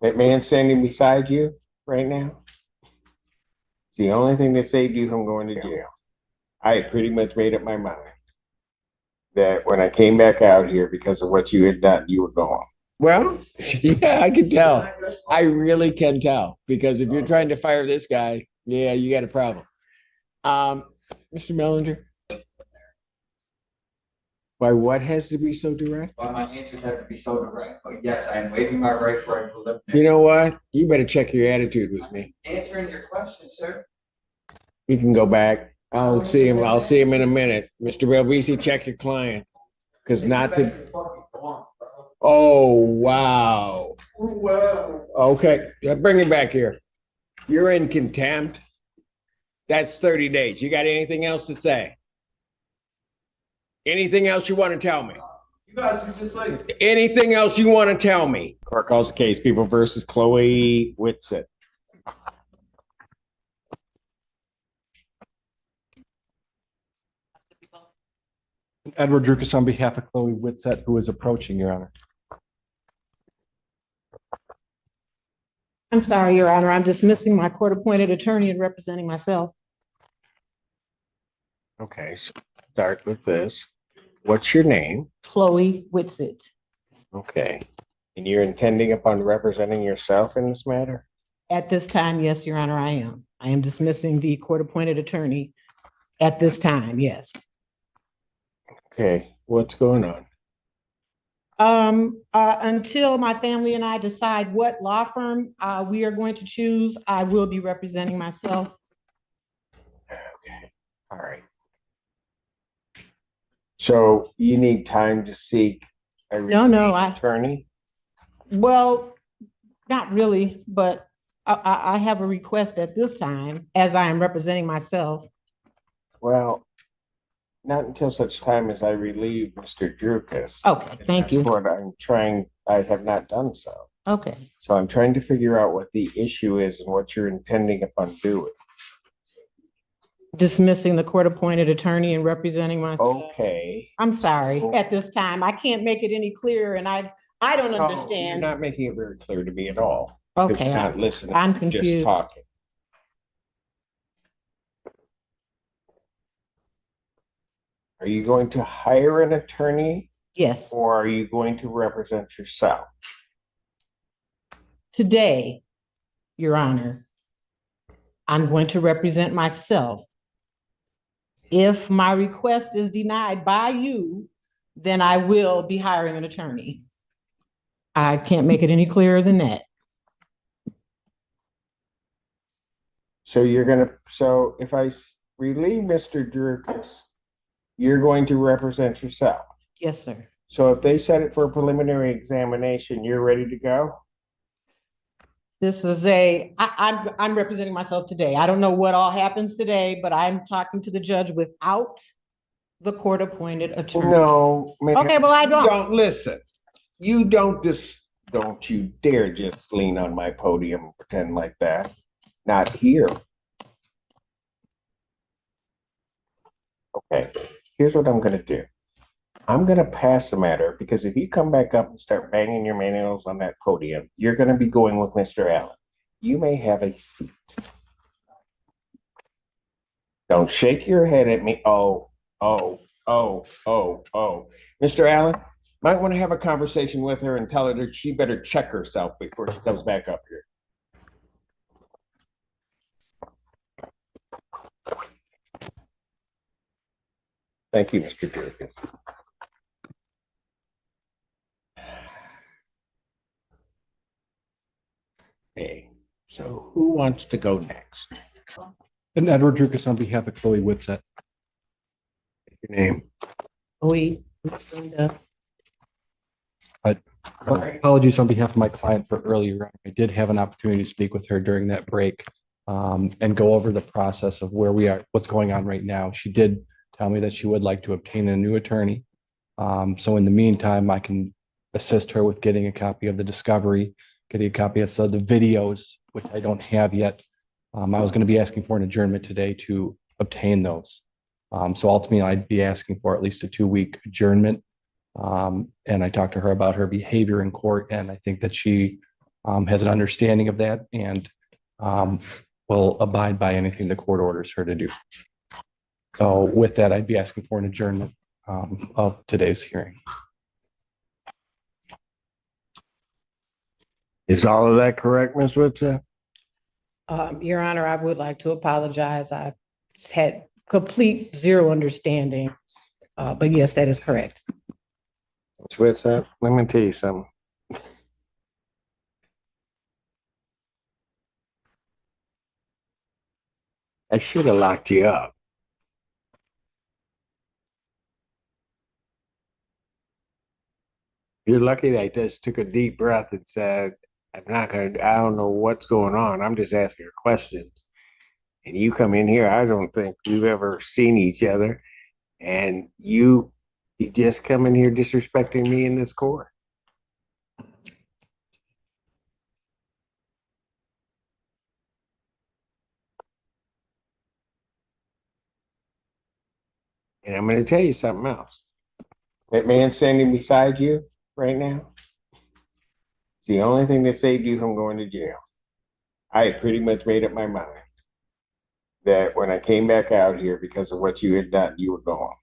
That man standing beside you right now, it's the only thing that saved you from going to jail. I had pretty much made up my mind that when I came back out here because of what you had done, you were gone. Well, yeah, I can tell. I really can tell because if you're trying to fire this guy, yeah, you got a problem. Mr. Mellinger, why what has to be so direct? Why my answers have to be so direct, but yes, I am waiving my right for a preliminary. You know what? You better check your attitude with me. Answering your question, sir. You can go back. I'll see him. I'll see him in a minute. Mr. Belvisi, check your client. Because not to. Oh, wow. Okay, bring him back here. You're in contempt. That's 30 days. You got anything else to say? Anything else you want to tell me? You guys are just like. Anything else you want to tell me? Court calls the case, People versus Chloe Whitsett. Edward Drukas on behalf of Chloe Whitsett, who is approaching, Your Honor. I'm sorry, Your Honor. I'm dismissing my court-appointed attorney and representing myself. Okay, start with this. What's your name? Chloe Whitsett. Okay. And you're intending upon representing yourself in this matter? At this time, yes, Your Honor, I am. I am dismissing the court-appointed attorney at this time, yes. Okay, what's going on? Until my family and I decide what law firm we are going to choose, I will be representing myself. Okay, all right. So you need time to seek a attorney? Well, not really, but I have a request at this time as I am representing myself. Well, not until such time as I relieve Mr. Drukas. Okay, thank you. That's what I'm trying, I have not done so. Okay. So I'm trying to figure out what the issue is and what you're intending upon doing. Dismissing the court-appointed attorney and representing myself. Okay. I'm sorry, at this time. I can't make it any clearer, and I don't understand. You're not making it very clear to me at all. Okay, You're not listening. I'm Just confused. talking. Are you going to hire an attorney Yes, or are you going to represent yourself? today, Your Honor, I'm going to represent myself. If my request is denied by you, then I will be hiring an attorney. I can't make it any clearer than that. So so if I relieve Mr. Drukas, you're going to represent yourself. Yes, sir. So if they set it for a preliminary examination, you're ready to go? This is I'm representing myself today. I don't know what all happens today, but I'm talking to the judge without the court-appointed attorney. No, ma'am. Okay, well, I don't. Listen. Don't you dare just lean on my podium and pretend like that. Not here. Okay, here's what I'm gonna do. I'm gonna pass the matter because if you come back up and start banging your nails on that podium, you're gonna be going with Mr. Allen. You may have a seat. Don't shake your head at me. Oh. Mr. Allen, might want to have a conversation with her and tell her that she better check herself before she comes back up here. Thank you, Mr. Durkin. Okay, so who wants to go next? And Edward Drukas on behalf of Chloe Whitsett. Your name? Lucinda. Apologies on behalf of my client for earlier. I did have an opportunity to speak with her during that break and go over the process of where we are, what's going on right now. She did tell me that she would like to obtain a new attorney. So in the meantime, I can assist her with getting a copy of the discovery, getting a copy of the videos, which I don't have yet. I was going to be asking for an adjournment today to obtain those. So ultimately, I'd be asking for at least a 2-week adjournment. And I talked to her about her behavior in court, and I think that she has an understanding of that and will abide by anything the court orders her to do. So with that, I'd be asking for an adjournment of today's hearing. Is all of that correct, Ms. Witzel? Your Honor, I would like to apologize. I had complete zero understanding. But yes, that is correct. Ms. Witzel, let me tell you something. I should have locked you up. You're lucky that I just took a deep breath and said, I don't know what's going on. I'm just asking her questions. And you come in here, I don't think we've ever seen each other. And you just come in here disrespecting me in this court. And I'm going to tell you something else. That man standing beside you right now, it's the only thing that saved you from going to jail. I had pretty much made up my mind that when I came back out here because of what you had done, you were gone.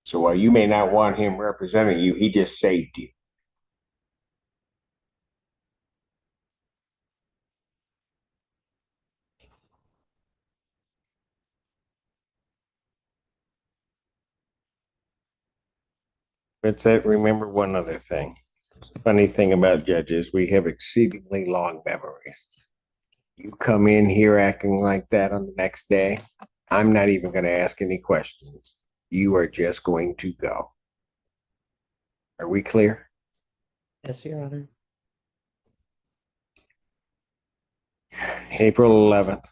So while you may not want him representing you, he just saved you. But remember one other thing. Funny thing about judges, we have exceedingly long memories. You come in here acting like that on the next day, I'm not even going to ask any questions. You are just going to go. Are we clear? Yes, Your Honor. April 11th,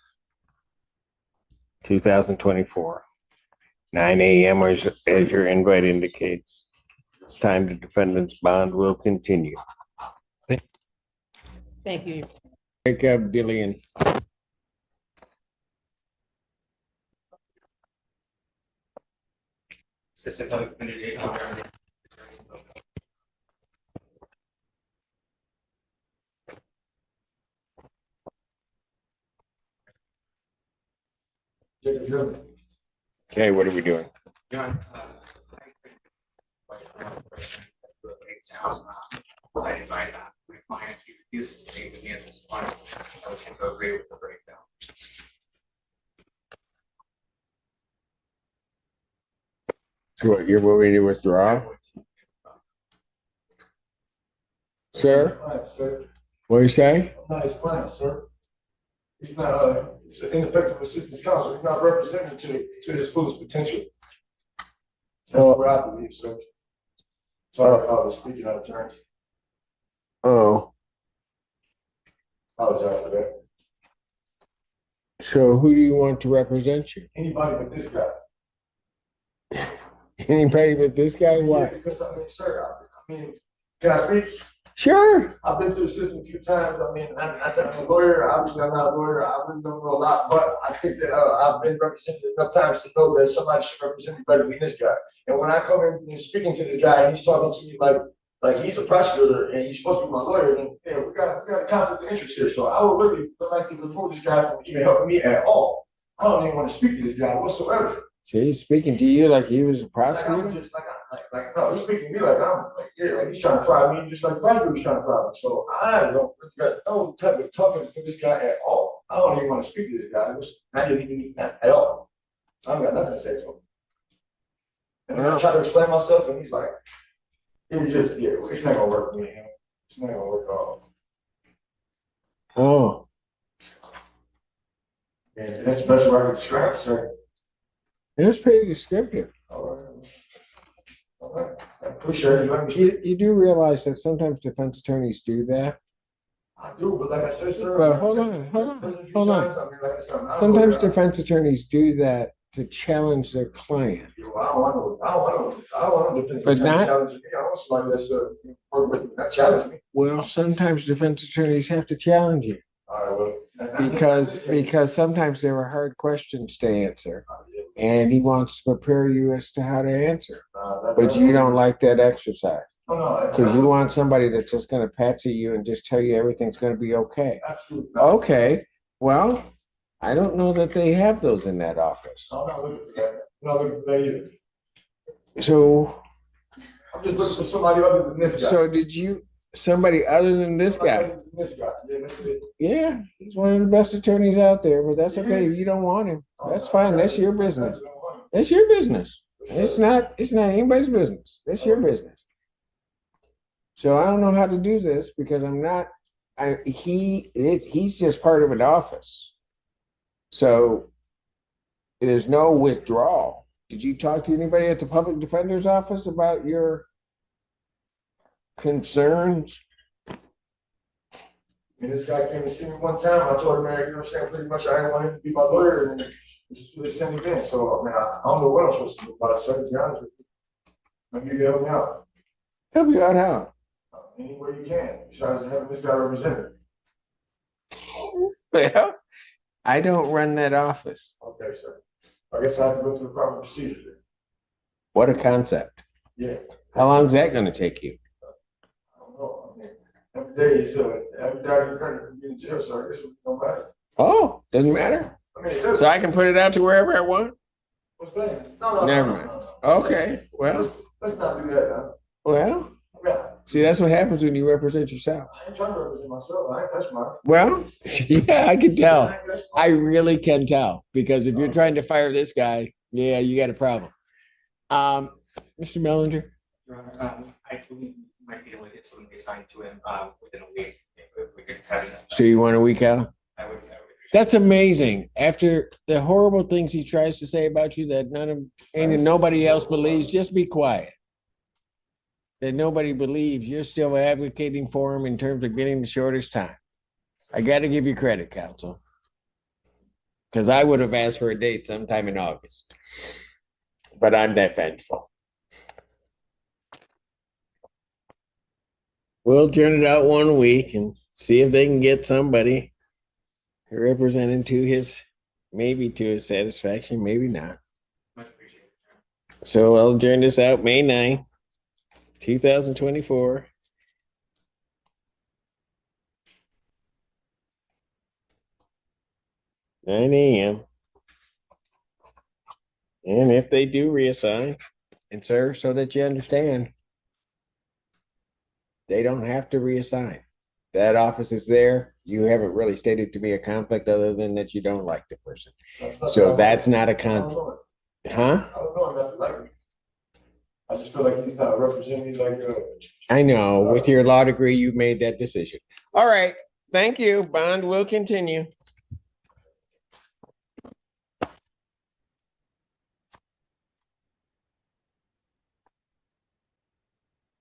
2024, 9 a.m. as your invite indicates. It's time the defendant's bond will continue. Thank you. Wake up, Dillian. Okay, what are we doing? I invite my client to refuse to take the answers. I can go agree with the breakdown. So what, you're moving to withdraw? Sir, what are you saying? Not his client, sir. He's not, he's an ineffective assistance counsel. He's not representing to his fullest potential. That's what I believe, sir. Sorry if I was speaking out of turn. Oh, Apologize for that. so who do you want to represent you? Anybody but this guy. Anybody but this guy? Yeah, Why? because I mean, sir, I mean, can I speak? Sure. I've been through the system a few times. I mean, I'm a lawyer. Obviously, I'm not a lawyer. I really don't know a lot, but I think that I've been represented enough times to know that somebody should represent me better than this guy. And when I come in and speaking to this guy, and he's talking to me like he's a prosecutor and he's supposed to be my lawyer, then yeah, we got a conflict of interest here. So I would really like to remove this guy from even helping me at all. I don't even want to speak to this guy whatsoever. So he's speaking to you like he was a Like I'm prosecutor? just no, he's speaking to me like I'm like, yeah, like he's trying to fry me just like the prosecutor was trying to fry me. So I don't got no type of talking to this guy at all. I don't even want to speak to this guy. Not even at all. I don't got nothing to say to him. And I try to explain myself, and he's like, it was just, yeah, it's not gonna work for me. It's not gonna work at all. Oh, And that's the best way I can describe it, sir. it was pretty descriptive. All right. All right. I appreciate it. Let me You do realize that sometimes defense attorneys do that? I do, but like I said, sir. Well, hold on. I mean, like I said, I'm not a Sometimes lawyer. defense attorneys do that to challenge their client. I don't want to defend But somebody not- challenge me. I want somebody that's work with me, not challenge me. Well, sometimes defense attorneys have to challenge you All right, well. because sometimes there are hard questions to answer. and he wants to prepare you as to how to answer. That- But you don't like that exercise. No, no. Because you want somebody that's just gonna patsy you and just tell you everything's gonna be okay. Absolutely not. Okay, well, I don't know that they have those in that office. I'm not looking for that. I'm not looking for that either. So, I'm just looking for somebody other than this guy. so did you, somebody other than this guy? Somebody other than This guy. Yeah, that's it. Yeah, he's one of the best attorneys out there, but that's okay. If you don't want him, that's fine. That's your business. That's your business. It's not anybody's business. That's your business. So I don't know how to do this because he's just part of an office. So there's no withdrawal. Did you talk to anybody at the public defender's office about your concerns? And this guy came to see me one time. I told him, man, you know what I'm saying? Pretty much I didn't want him to be my lawyer, and this is what they sent me in. So, man, I don't know what I'm supposed to do about it, sir, to be honest with you. Maybe you can help me out. Help you out how? Any way you can, besides having this guy represented. Well, I don't run that office. Okay, sir. I guess I have to go through the proper procedure then. What a concept. Yeah. How long is that gonna take you? I don't know. I mean, every day is, every day I can kind of be in jail, so I guess it don't matter. Oh, doesn't matter. I mean, it does. So I can put it out to wherever I want? What's that? No, Never mind. Okay, well, Let's not do that now. well, Yeah. see, that's what happens when you represent yourself. I ain't trying to represent myself. I ain't touch my. Well, yeah, I can tell. I really can tell, because if you're trying to fire this guy, yeah, you got a problem. Mr. Mellinger? Your Honor, I believe we might be able to get something assigned to him, within a week, if we could have it. So you want a week out? I would. That's amazing. After the horrible things he tries to say about you that nobody else believes, just be quiet. That nobody believes, you're still advocating for him in terms of getting the shortest time. I got to give you credit, counsel. Because I would have asked for a date sometime in August. But I'm that vengeful. We'll turn it out 1 week and see if they can get somebody represented maybe to his satisfaction, maybe not. Much appreciated. So I'll turn this out May 9th, 2024. (9 a.m.) And if they do reassign, and sir, so that you understand, they don't have to reassign. That office is there. You haven't really stated to me a conflict other than that you don't like the person. So that's not a conflict. Huh? I don't know, nothing like it. I just feel like he's not representing me like, I know. With your law degree, you made that decision. All right. Thank you. Bond will continue.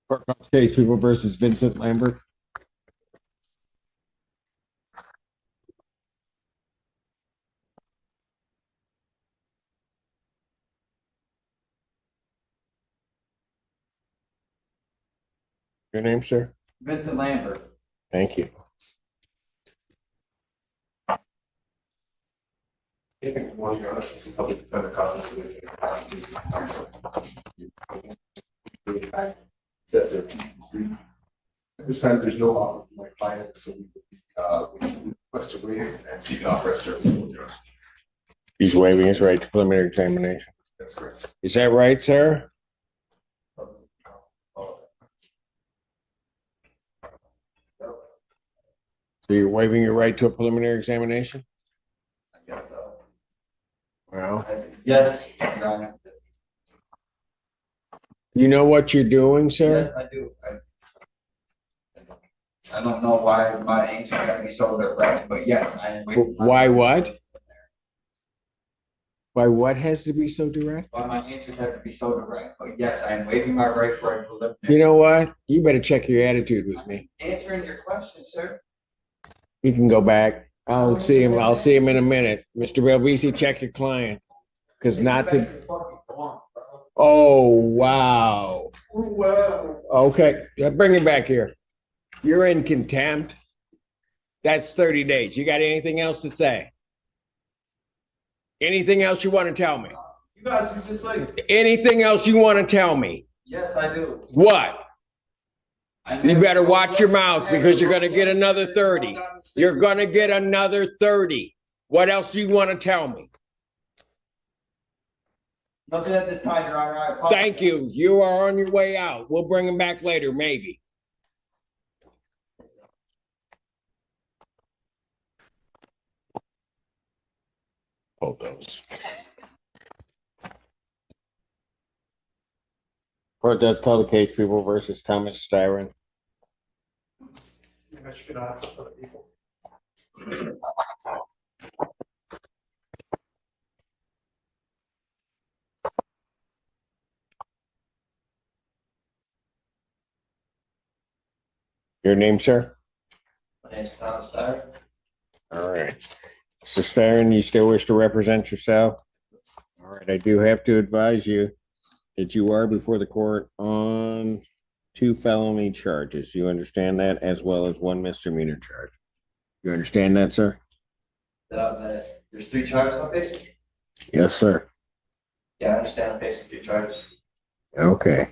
Courthouse case, People versus Vincent Lambert. Your name, sir? Vincent Lambert. Thank you. Set their PCC. This time, there's no offer for my client, so we request to waive and seek an offer as certain. He's waiving his right to preliminary examination. That's correct. Is that right, sir? So you're waiving your right to a preliminary examination? I guess so. Well, Yes, Your Honor. you know what you're doing, sir? Yes, I do. I don't know why my answer got to be so direct, but yes, I am. Why what? Why what has to be so direct? Why my answers have to be so direct, but yes, I am waiving my right for a preliminary. You know what? You better check your attitude with me. Answering your question, sir. You can go back. I'll see him in a minute. Mr. Belvisi, check your client. Because not to. Oh, wow. Okay, bring it back here. You're in contempt. That's 30 days. You got anything else to say? Anything else you want to tell me? You guys are just like, Anything else you want to tell me? yes, I do. What? You better watch your mouth because you're gonna get another 30. You're gonna get another 30. What else do you want to tell me? Nothing at this time, Your Honor. I apologize. Thank you. You are on your way out. We'll bring him back later, maybe. Hold those. Court, that's called the case People versus Thomas Styron. Maybe I should get on for the people. Your name, sir? My name's Thomas Dyer. All right. Mr. Styron, you still wish to represent yourself? All right, I do have to advise you that you are before the court on 2 felony charges. You understand that, as well as 1 misdemeanor charge. You understand that, sir? There's 3 charges I'm facing? Yes, sir. Yeah, I understand I'm facing 3 charges. Okay.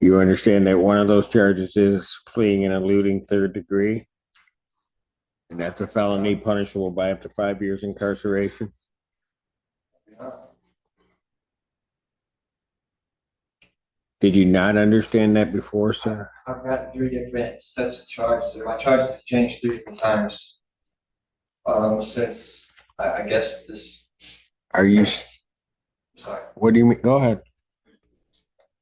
You understand that one of those charges is fleeing and eluding 3rd degree? And that's a felony punishable by up to 5 years incarceration? Yeah. Did you not understand that before, sir? I've got 3 different sets of charges. My charges have changed 3 different times. Since I guess this. Are you, Sorry. what do you mean? Go ahead.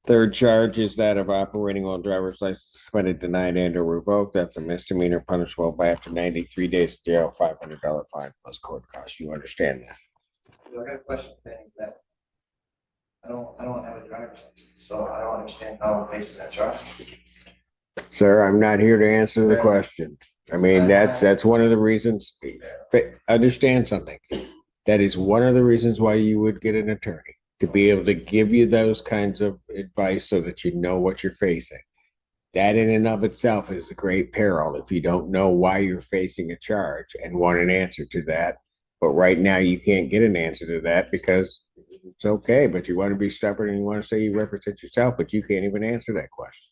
3rd charge is that of operating while driver's license suspended, denied, and or revoked. That's a misdemeanor punishable by up to 93 days jail, $500 fine plus court costs. You understand that? I got a question saying that I don't have a driver's license, so I don't understand how I'm facing that charge. Sir, I'm not here to answer the question. I mean, that's one of the reasons. Understand something. That is one of the reasons why you would get an attorney, to be able to give you those kinds of advice so that you know what you're facing. That in and of itself is a great peril if you don't know why you're facing a charge and want an answer to that. But right now you can't get an answer to that because it's okay, but you want to be stubborn and you want to say you represent yourself, but you can't even answer that question.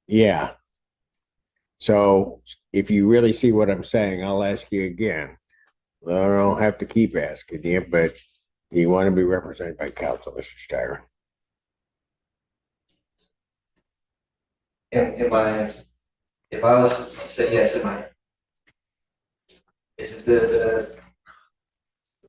Yeah. So if you really see what I'm saying, I'll ask you again. I don't have to keep asking you, but do you want to be represented by counsel, Mr. Styron? If I was to say yes, is it the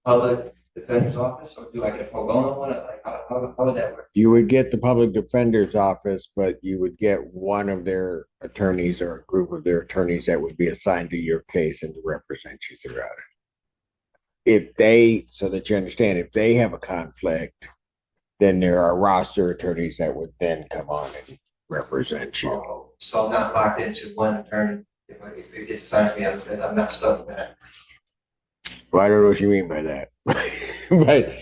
public defender's office, or do I get a pro bono one? Like, how would that work? You would get the public defender's office, but you would get one of their attorneys or a group of their attorneys that would be assigned to your case and to represent you throughout it. If they, so that you understand, if they have a conflict, then there are roster attorneys that would then come on and represent you. So I'm not locked into one attorney. If it gets assigned to me, I'm not stuck with that. Well, I don't know what you mean by that. But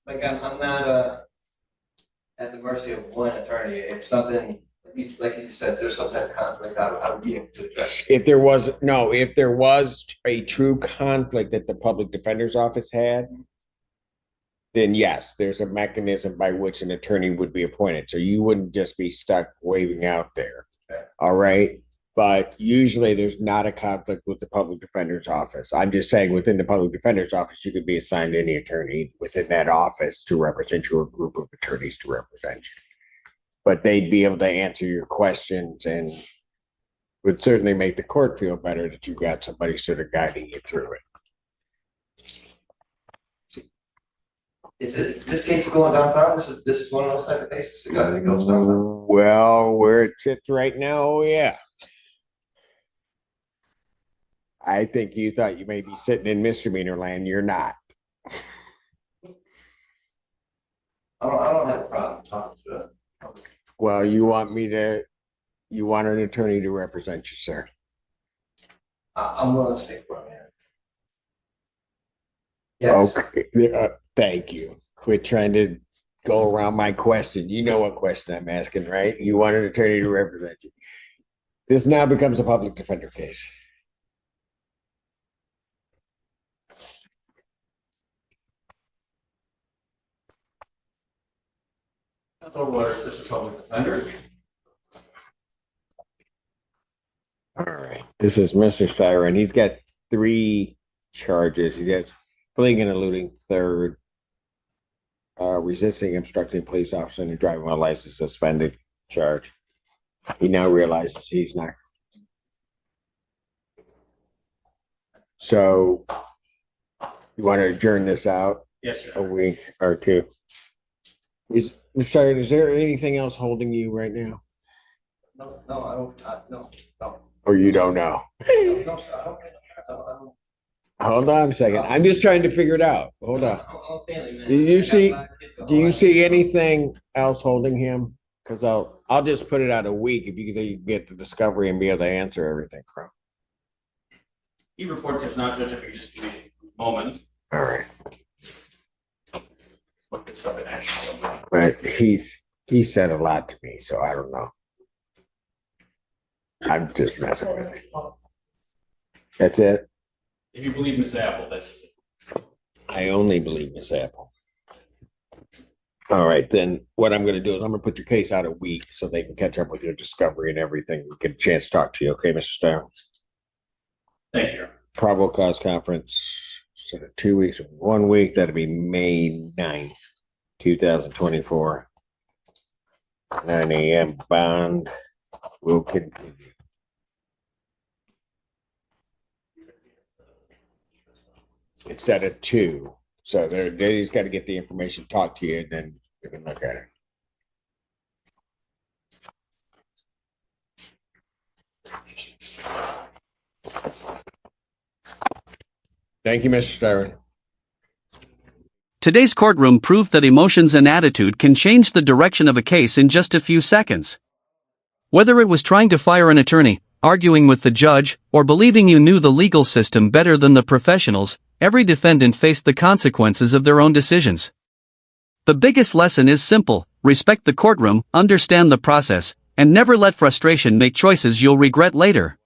Like I'm not at the mercy of one attorney. If something, like you said, there's some type of conflict, I would be able to address it. if there was a true conflict that the public defender's office had, then yes, there's a mechanism by which an attorney would be appointed. So you wouldn't just be stuck waving out there. Okay. All right. But usually there's not a conflict with the public defender's office. I'm just saying within the public defender's office, you could be assigned any attorney within that office to represent you, or a group of attorneys to represent you. But they'd be able to answer your questions and would certainly make the court feel better that you got somebody sort of guiding you through it. Is this case going downtown? This is one of those type of cases that goes downtown? Well, where it sits right now, yeah. I think you thought you may be sitting in misdemeanor land. You're not. I don't have a problem talking to it. Well, you want an attorney to represent you, sir. I'm willing to stay for a minute. Yes. Okay, thank you. Quit trying to go around my question. You know what question I'm asking, right? You want an attorney to represent you. This now becomes a public defender case. Or is this a public defender? All right. This is Mr. Stier, and he's got 3 charges. He's got fleeing and eluding, third, resisting, obstructing police officer, and driving while license suspended charge. He now realizes he's not. So you want to adjourn this out Yes, sir. a week or 2? Is Mr. Stier, is there anything else holding you right now? No, I don't, no. Or you don't know? No, sir, I don't. Hold on a second. I'm just trying to figure it out. Hold on. I'm a family man. Do you see anything else holding him? Because I'll just put it out a week if you can get the discovery and be able to answer everything from. He reports there's not, Judge, if you could just give me a moment. All right. Look at stuff in action. But he said a lot to me, so I don't know. I'm just messing with it. That's it. If you believe Miss Apple, this is it. I only believe Miss Apple. All right, then what I'm going to do is I'm going to put your case out a week so they can catch up with your discovery and everything. Get a chance to talk to you. Okay, Mr. Stier? Thank you. Probable cause conference, so 2 weeks, 1 week, that'll be May 9th, 2024. 9 a.m. bond will continue. Instead of 2. So they just got to get the information, talk to you, and then you can look at it. Thank you, Mr. Stier. Today's courtroom proved that emotions and attitude can change the direction of a case in just a few seconds. Whether it was trying to fire an attorney, arguing with the judge, or believing you knew the legal system better than the professionals, every defendant faced the consequences of their own decisions. The biggest lesson is simple: respect the courtroom, understand the process, and never let frustration make choices you'll regret later.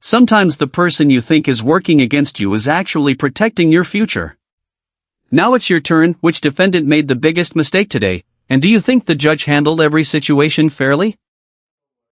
Sometimes the person you think is working against you is actually protecting your future. Now it's your turn. Which defendant made the biggest mistake today, and do you think the judge handled every situation fairly?